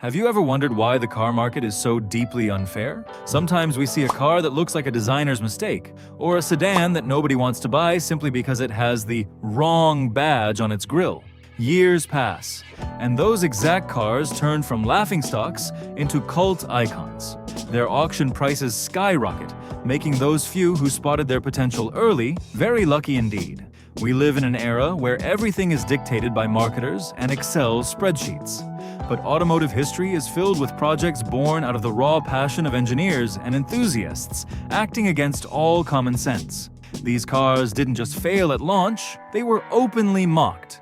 Have you ever wondered why the car market is so deeply unfair? Sometimes we see a car that looks like a designer's mistake, or a sedan that nobody wants to buy simply because it has the wrong badge on its grille. Years pass, and those exact cars turn from laughingstocks into cult icons. Their auction prices skyrocket, making those few who spotted their potential early very lucky indeed. We live in an era where everything is dictated by marketers and Excel spreadsheets. But automotive history is filled with projects born out of the raw passion of engineers and enthusiasts acting against all common sense. These cars didn't just fail at launch, they were openly mocked.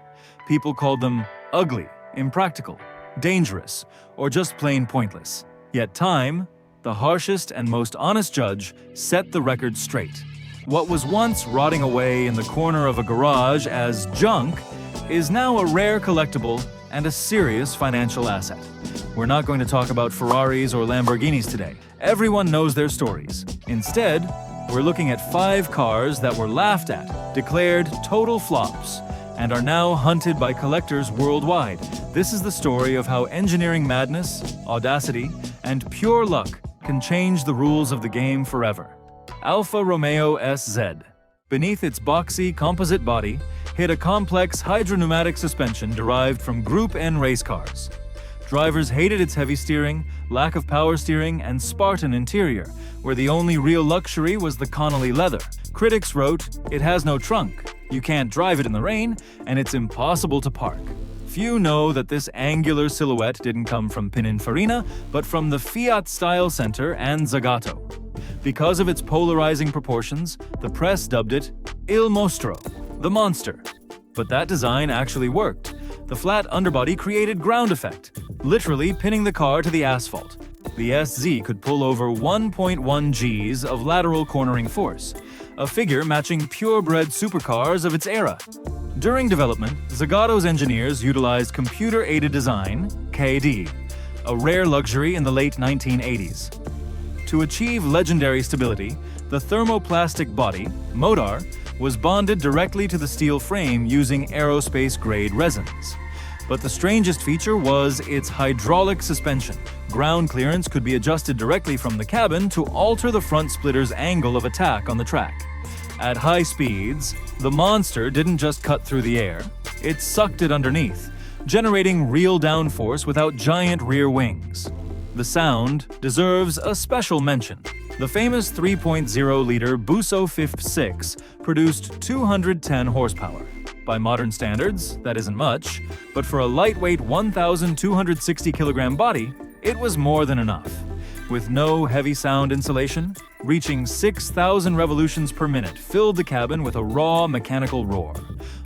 People called them ugly, impractical, dangerous, or just plain pointless. Yet time, the harshest and most honest judge, set the record straight. What was once rotting away in the corner of a garage as junk is now a rare collectible and a serious financial asset. We're not going to talk about Ferraris or Lamborghinis today. Everyone knows their stories. Instead, we're looking at 5 cars that were laughed at, declared total flops, and are now hunted by collectors worldwide. This is the story of how engineering madness, audacity, and pure luck can change the rules of the game forever. Alfa Romeo SZ. Beneath its boxy composite body hid a complex hydropneumatic suspension derived from Group N race cars. Drivers hated its heavy steering, lack of power steering, and Spartan interior, where the only real luxury was the Connolly leather. Critics wrote, "It has no trunk, you can't drive it in the rain, and it's impossible to park." Few know that this angular silhouette didn't come from Pininfarina, but from the Fiat Style Center and Zagato. Because of its polarizing proportions, the press dubbed it Il Mostro, the monster. But that design actually worked. The flat underbody created ground effect, literally pinning the car to the asphalt. The SZ could pull over 1.1 Gs of lateral cornering force, a figure matching purebred supercars of its era. During development, Zagato's engineers utilized computer-aided design, KD, a rare luxury in the late 1980s. To achieve legendary stability, the thermoplastic body, Modar, was bonded directly to the steel frame using aerospace-grade resins. But the strangest feature was its hydraulic suspension. Ground clearance could be adjusted directly from the cabin to alter the front splitter's angle of attack on the track. At high speeds, the monster didn't just cut through the air, it sucked it underneath, generating real downforce without giant rear wings. The sound deserves a special mention. The famous 3.0-liter Busso 6 produced 210 horsepower. By modern standards, that isn't much, but for a lightweight 1,260-kilogram body, it was more than enough. With no heavy sound insulation, reaching 6,000 revolutions per minute filled the cabin with a raw mechanical roar.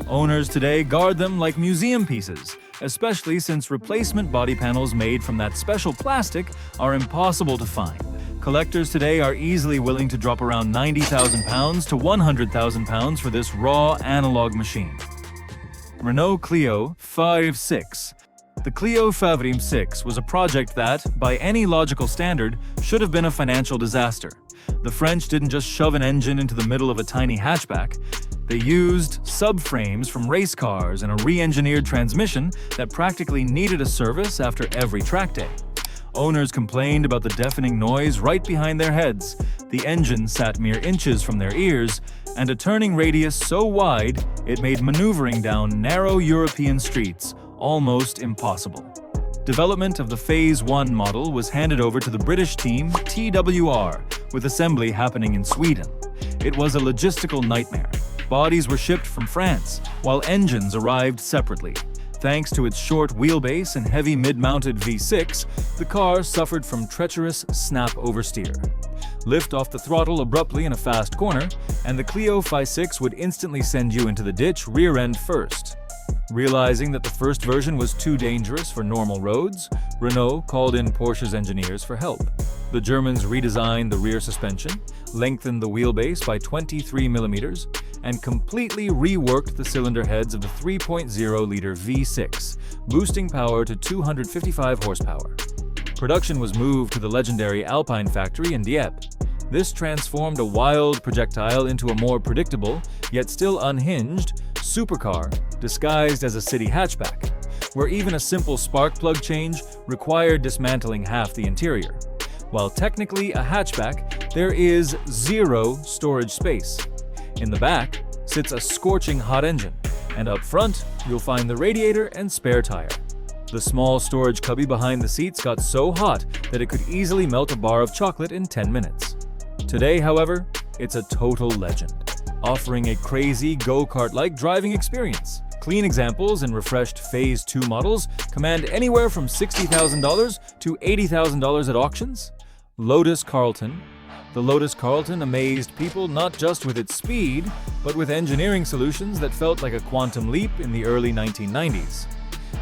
Owners today guard them like museum pieces, especially since replacement body panels made from that special plastic are impossible to find. Collectors today are easily willing to drop around 90,000 pounds to 100,000 pounds for this raw analog machine. Renault Clio 5.6. The Clio Favrim 6 was a project that, by any logical standard, should have been a financial disaster. The French didn't just shove an engine into the middle of a tiny hatchback. They used subframes from race cars and a re-engineered transmission that practically needed a service after every track day. Owners complained about the deafening noise right behind their heads, the engine sat mere inches from their ears, and a turning radius so wide it made maneuvering down narrow European streets almost impossible. Development of the Phase 1 model was handed over to the British team TWR, with assembly happening in Sweden. It was a logistical nightmare. Bodies were shipped from France, while engines arrived separately. Thanks to its short wheelbase and heavy mid-mounted V6, the car suffered from treacherous snap oversteer. Lift off the throttle abruptly in a fast corner, and the Clio 5.6 would instantly send you into the ditch rear end first. Realizing that the first version was too dangerous for normal roads, Renault called in Porsche's engineers for help. The Germans redesigned the rear suspension, lengthened the wheelbase by 23 millimeters, and completely reworked the cylinder heads of the 3.0-liter V6, boosting power to 255 horsepower. Production was moved to the legendary Alpine factory in Dieppe. This transformed a wild projectile into a more predictable, yet still unhinged, supercar disguised as a city hatchback. where even a simple spark plug change required dismantling half the interior. While technically a hatchback, there is zero storage space. In the back sits a scorching hot engine, and up front, you'll find the radiator and spare tire. The small storage cubby behind the seats got so hot that it could easily melt a bar of chocolate in 10 minutes. Today, however, it's a total legend, offering a crazy go-kart-like driving experience. Clean examples in refreshed Phase 2 models command anywhere from $60,000 to $80,000 at auctions. Lotus Carlton. The Lotus Carlton amazed people not just with its speed, but with engineering solutions that felt like a quantum leap in the early 1990s.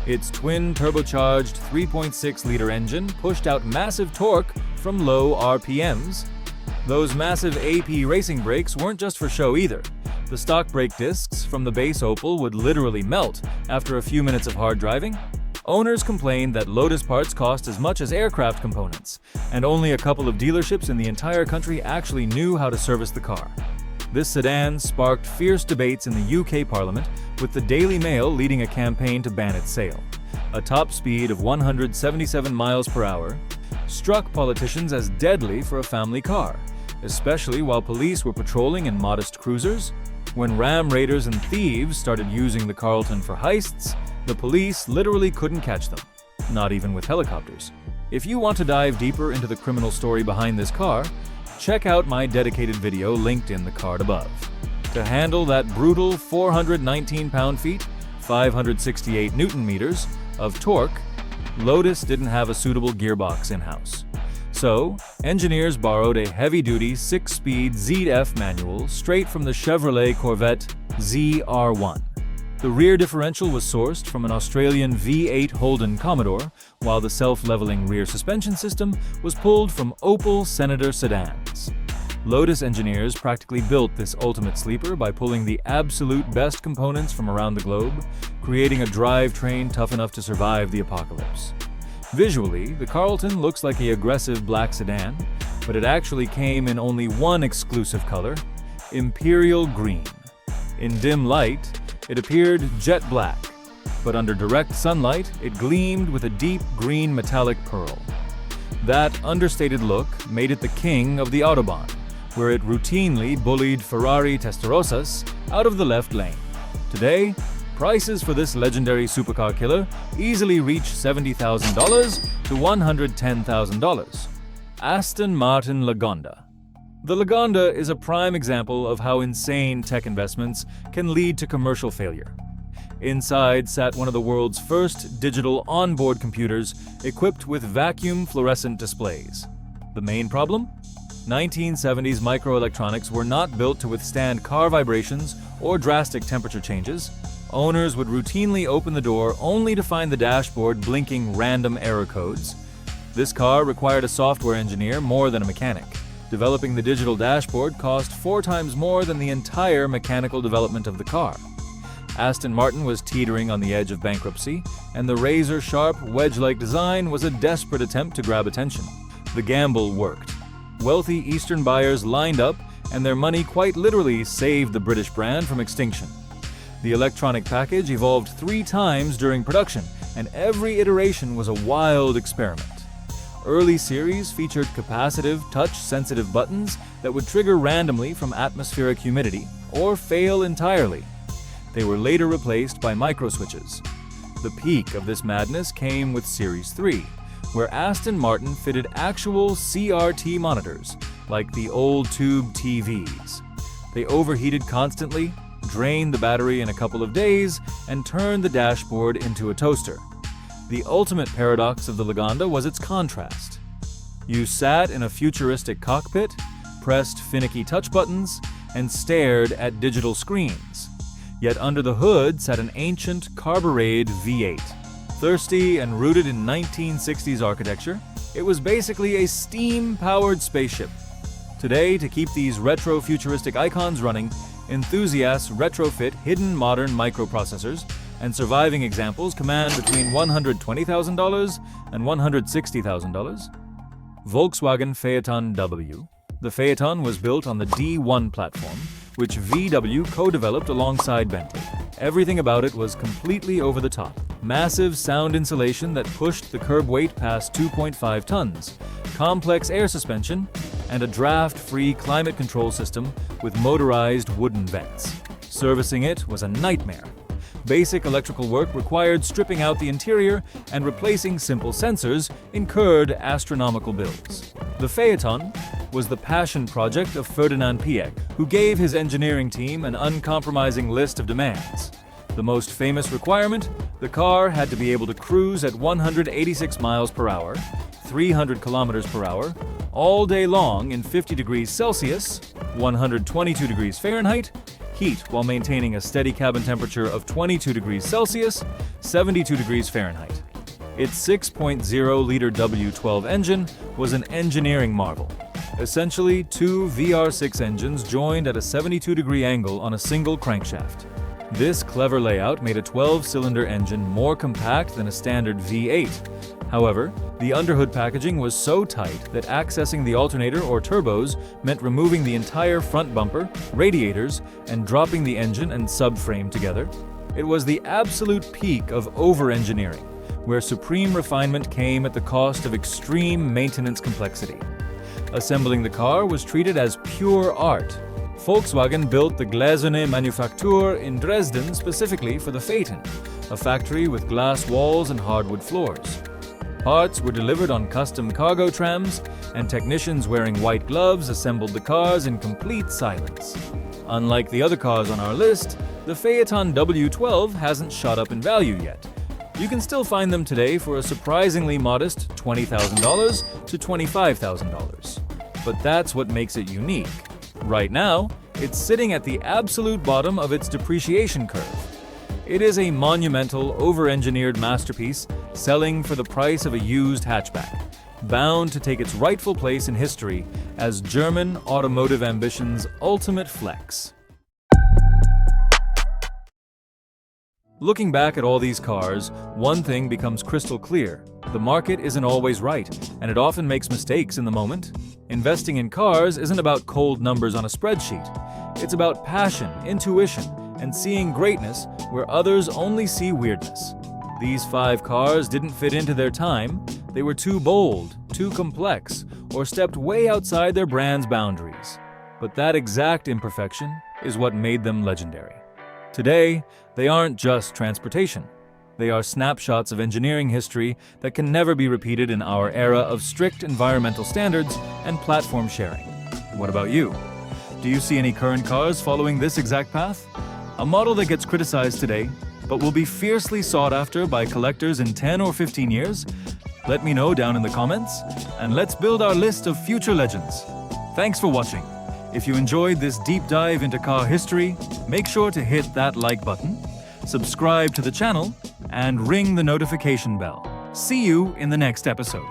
Its twin turbocharged 3.6-liter engine pushed out massive torque from low RPMs. Those massive AP racing brakes weren't just for show either. The stock brake discs from the base Opel would literally melt after a few minutes of hard driving. Owners complained that Lotus parts cost as much as aircraft components, and only a couple of dealerships in the entire country actually knew how to service the car. This sedan sparked fierce debates in the UK Parliament, with the Daily Mail leading a campaign to ban its sale. A top speed of 177 miles per hour struck politicians as deadly for a family car, especially while police were patrolling in modest cruisers. When ram raiders and thieves started using the Carlton for heists, the police literally couldn't catch them, not even with helicopters. If you want to dive deeper into the criminal story behind this car, check out my dedicated video linked in the card above. To handle that brutal 419 pound-feet, 568 newton-meters of torque, Lotus didn't have a suitable gearbox in-house. So, engineers borrowed a heavy-duty 6-speed ZF manual straight from the Chevrolet Corvette ZR1. The rear differential was sourced from an Australian V8 Holden Commodore, while the self-leveling rear suspension system was pulled from Opel Senator sedans. Lotus engineers practically built this ultimate sleeper by pulling the absolute best components from around the globe, creating a drivetrain tough enough to survive the apocalypse. Visually, the Carlton looks like an aggressive black sedan, but it actually came in only one exclusive color, Imperial Green. In dim light, it appeared jet black, but under direct sunlight, it gleamed with a deep green metallic pearl. That understated look made it the king of the Autobahn, where it routinely bullied Ferrari Testarossas out of the left lane. Today, prices for this legendary supercar killer easily reach $70,000 to $110,000. Aston Martin Lagonda. The Lagonda is a prime example of how insane tech investments can lead to commercial failure. Inside sat one of the world's first digital onboard computers equipped with vacuum fluorescent displays. The main problem? 1970s microelectronics were not built to withstand car vibrations or drastic temperature changes. Owners would routinely open the door only to find the dashboard blinking random error codes. This car required a software engineer more than a mechanic. Developing the digital dashboard cost 4 times more than the entire mechanical development of the car. Aston Martin was teetering on the edge of bankruptcy, and the razor-sharp, wedge-like design was a desperate attempt to grab attention. The gamble worked. Wealthy Eastern buyers lined up, and their money quite literally saved the British brand from extinction. The electronic package evolved 3 times during production, and every iteration was a wild experiment. Early series featured capacitive, touch-sensitive buttons that would trigger randomly from atmospheric humidity, or fail entirely. They were later replaced by microswitches. The peak of this madness came with Series 3, where Aston Martin fitted actual CRT monitors, like the old tube TVs. They overheated constantly, drained the battery in a couple of days, and turned the dashboard into a toaster. The ultimate paradox of the Lagonda was its contrast. You sat in a futuristic cockpit, pressed finicky touch buttons, and stared at digital screens. Yet under the hood sat an ancient carbureted V8. Thirsty and rooted in 1960s architecture, it was basically a steam-powered spaceship. Today, to keep these retro-futuristic icons running, enthusiasts retrofit hidden modern microprocessors, and surviving examples command between $120,000 and $160,000. Volkswagen Phaeton W. The Phaeton was built on the D1 platform, which VW co-developed alongside Bentley. Everything about it was completely over the top. massive sound insulation that pushed the curb weight past 2.5 tons, complex air suspension, and a draft-free climate control system with motorized wooden vents. Servicing it was a nightmare. Basic electrical work required stripping out the interior, and replacing simple sensors incurred astronomical bills. The Phaeton was the passion project of Ferdinand Piëch, who gave his engineering team an uncompromising list of demands. The most famous requirement: the car had to be able to cruise at 186 miles per hour, 300 kilometers per hour, all day long in 50 degrees Celsius, 122 degrees Fahrenheit, heat while maintaining a steady cabin temperature of 22 degrees Celsius, 72 degrees Fahrenheit. Its 6.0-liter W12 engine was an engineering marvel. Essentially, two VR6 engines joined at a 72-degree angle on a single crankshaft. This clever layout made a 12-cylinder engine more compact than a standard V8. However, the underhood packaging was so tight that accessing the alternator or turbos meant removing the entire front bumper, radiators, and dropping the engine and subframe together. It was the absolute peak of over-engineering, where supreme refinement came at the cost of extreme maintenance complexity. Assembling the car was treated as pure art. Volkswagen built the Gläserne Manufaktur in Dresden specifically for the Phaeton, a factory with glass walls and hardwood floors. Parts were delivered on custom cargo trams, and technicians wearing white gloves assembled the cars in complete silence. Unlike the other cars on our list, the Phaeton W12 hasn't shot up in value yet. You can still find them today for a surprisingly modest $20,000 to $25,000. But that's what makes it unique. Right now, it's sitting at the absolute bottom of its depreciation curve. It is a monumental, over-engineered masterpiece selling for the price of a used hatchback, bound to take its rightful place in history as German automotive ambition's ultimate flex. Looking back at all these cars, one thing becomes crystal clear. The market isn't always right, and it often makes mistakes in the moment. Investing in cars isn't about cold numbers on a spreadsheet. It's about passion, intuition, and seeing greatness where others only see weirdness. These 5 cars didn't fit into their time. They were too bold, too complex, or stepped way outside their brand's boundaries. But that exact imperfection is what made them legendary. Today, they aren't just transportation. They are snapshots of engineering history that can never be repeated in our era of strict environmental standards and platform sharing. What about you? Do you see any current cars following this exact path? A model that gets criticized today, but will be fiercely sought after by collectors in 10 or 15 years? Let me know down in the comments, and let's build our list of future legends. Thanks for watching. If you enjoyed this deep dive into car history, make sure to hit that like button, subscribe to the channel, and ring the notification bell. See you in the next episode.